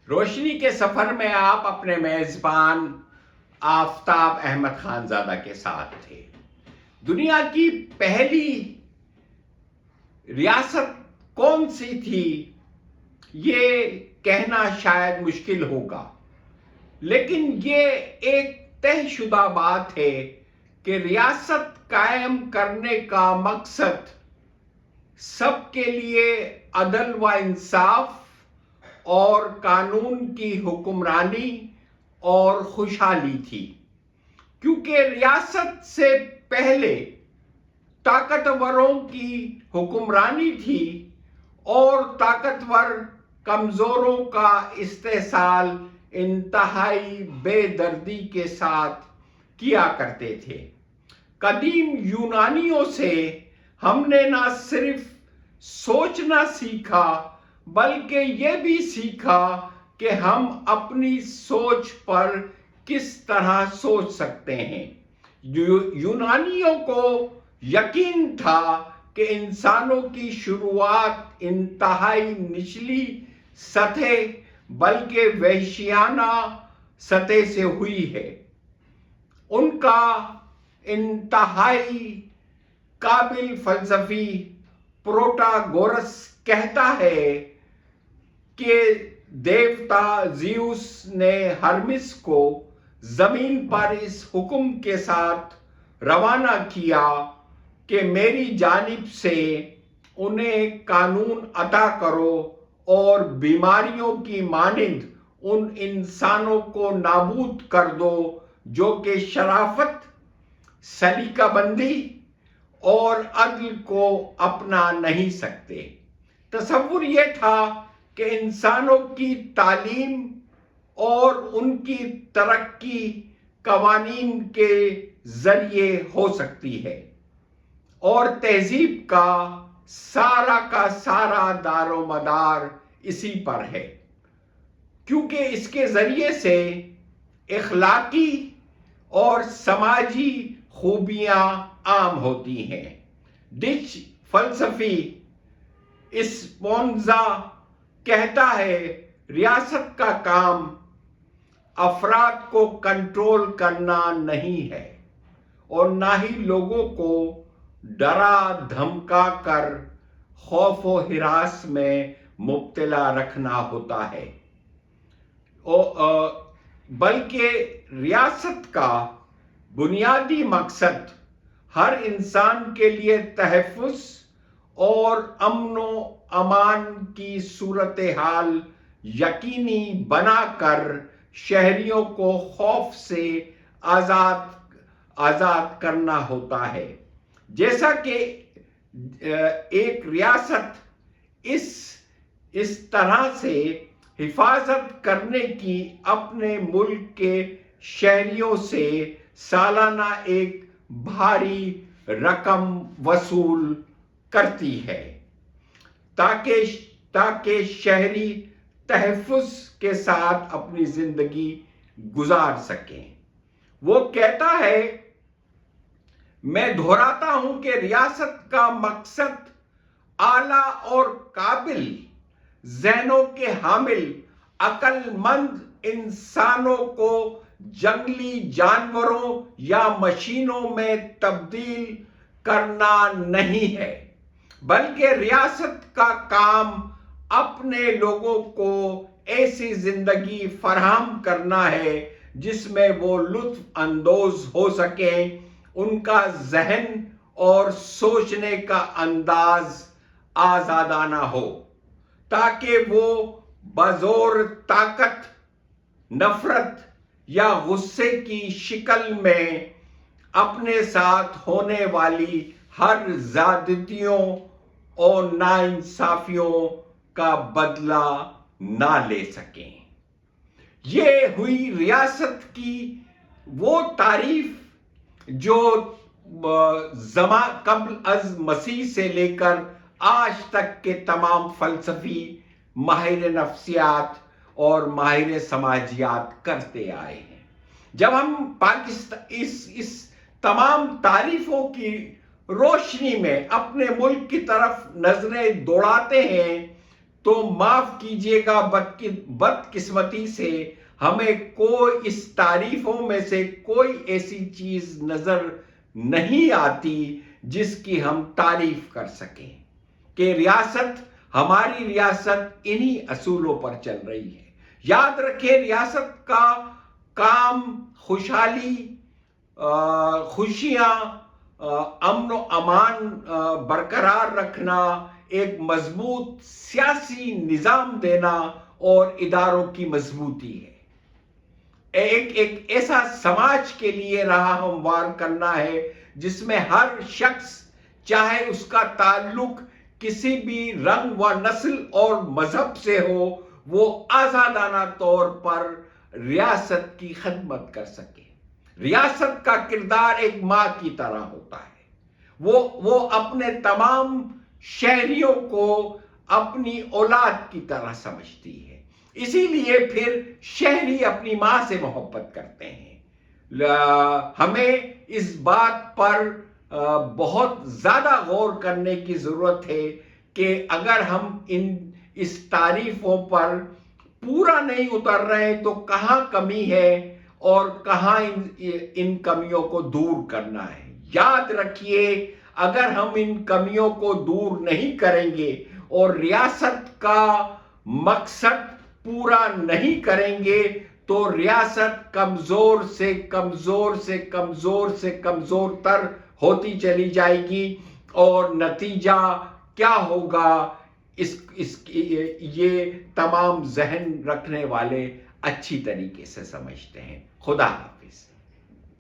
روشنی کے سفر میں آپ اپنے میزبان آفتاب احمد خان زادہ کے ساتھ تھے۔ دنیا کی پہلی ریاست کون سی تھی یہ کہنا شاید مشکل ہوگا، لیکن یہ ایک طے شدہ بات ہے کہ ریاست قائم کرنے کا مقصد سب کے لیے عدل و انصاف اور قانون کی حکمرانی اور خوشحالی تھی، کیونکہ ریاست سے پہلے طاقتوروں کی حکمرانی تھی اور طاقتور کمزوروں کا استحصال انتہائی بے دردی کے ساتھ کیا کرتے تھے۔ قدیم یونانیوں سے ہم نے نہ صرف سوچنا سیکھا بلکہ یہ بھی سیکھا کہ ہم اپنی سوچ پر کس طرح سوچ سکتے ہیں۔ یونانیوں کو یقین تھا کہ انسانوں کی شروعات انتہائی نچلی سطح بلکہ وحشیانہ سطح سے ہوئی ہے۔ ان کا انتہائی قابل فلسفی پروٹاگورس کہتا ہے کہ دیوتا زیوس نے ہرمس کو زمین پر اس حکم کے ساتھ روانہ کیا کہ میری جانب سے انہیں قانون عطا کرو اور بیماریوں کی مانند ان انسانوں کو نابود کر دو جو کہ شرافت، سلیقہ بندی اور عدل کو اپنا نہیں سکتے۔ تصور یہ تھا کہ انسانوں کی تعلیم اور ان کی ترقی قوانین کے ذریعے ہو سکتی ہے، اور تہذیب کا سارا دار و مدار اسی پر ہے، کیونکہ اس کے ذریعے سے اخلاقی اور سماجی خوبیاں عام ہوتی ہیں۔ ڈچ فلسفی اسپونزا کہتا ہے، ریاست کا کام افراد کو کنٹرول کرنا نہیں ہے اور نہ ہی لوگوں کو ڈرا دھمکا کر خوف و ہراس میں مبتلا رکھنا ہوتا ہے، بلکہ ریاست کا بنیادی مقصد ہر انسان کے لیے تحفظ اور امن و امان کی صورتحال یقینی بنا کر شہریوں کو خوف سے آزاد کرنا ہوتا ہے۔ جیسا کہ ایک ریاست اس طرح سے حفاظت کرنے کی اپنے ملک کے شہریوں سے سالانہ ایک بھاری رقم وصول کرتی ہے تاکہ شہری تحفظ کے ساتھ اپنی زندگی گزار سکیں۔ وہ کہتا ہے، میں دہراتا ہوں کہ ریاست کا مقصد اعلیٰ اور قابل ذہنوں کے حامل عقل مند انسانوں کو جنگلی جانوروں یا مشینوں میں تبدیل کرنا نہیں ہے، بلکہ ریاست کا کام اپنے لوگوں کو ایسی زندگی فراہم کرنا ہے جس میں وہ لطف اندوز ہو سکیں، ان کا ذہن اور سوچنے کا انداز آزادانہ ہو، تاکہ وہ بزور طاقت، نفرت یا غصے کی شکل میں اپنے ساتھ ہونے والی ہر زیادتیوں اور ناانصافیوں کا بدلہ نہ لے سکیں۔ یہ ہوئی ریاست کی وہ تعریف جو قبل از مسیح سے لے کر آج تک کے تمام فلسفی، ماہر نفسیات اور ماہر سماجیات کرتے آئے ہیں۔ جب ہم اس تمام تعریفوں کی روشنی میں اپنے ملک کی طرف نظریں دوڑاتے ہیں تو معاف کیجیے گا بدقسمتی سے ہمیں کوئی اس تعریفوں میں سے کوئی ایسی چیز نظر نہیں آتی جس کی ہم تعریف کر سکیں کہ ہماری ریاست انہی اصولوں پر چل رہی ہے۔ یاد رکھیں، ریاست کا کام خوشحالی، خوشیاں، امن و امان برقرار رکھنا، ایک مضبوط سیاسی نظام دینا اور اداروں کی مضبوطی ہے۔ ایک ایسا سماج کے لیے راہ ہموار کرنا ہے جس میں ہر شخص، چاہے اس کا تعلق کسی بھی رنگ و نسل اور مذہب سے ہو، وہ آزادانہ طور پر ریاست کی خدمت کر سکے۔ ریاست کا کردار ایک ماں کی طرح ہوتا ہے۔ وہ اپنے تمام شہریوں کو اپنی اولاد کی طرح سمجھتی ہے، اسی لیے پھر شہری اپنی ماں سے محبت کرتے ہیں۔ ہمیں اس بات پر بہت زیادہ غور کرنے کی ضرورت ہے کہ اگر ہم اس تعریفوں پر پورا نہیں اتر رہے تو کہاں کمی ہے اور کہاں ان کمیوں کو دور کرنا ہے۔ یاد رکھیے، اگر ہم ان کمیوں کو دور نہیں کریں گے اور ریاست کا مقصد پورا نہیں کریں گے تو ریاست کمزور سے کمزور سے کمزور سے کمزور تر ہوتی چلی جائے گی، اور نتیجہ کیا ہوگا یہ تمام ذہن رکھنے والے اچھی طریقے سے سمجھتے ہیں۔ خدا حافظ۔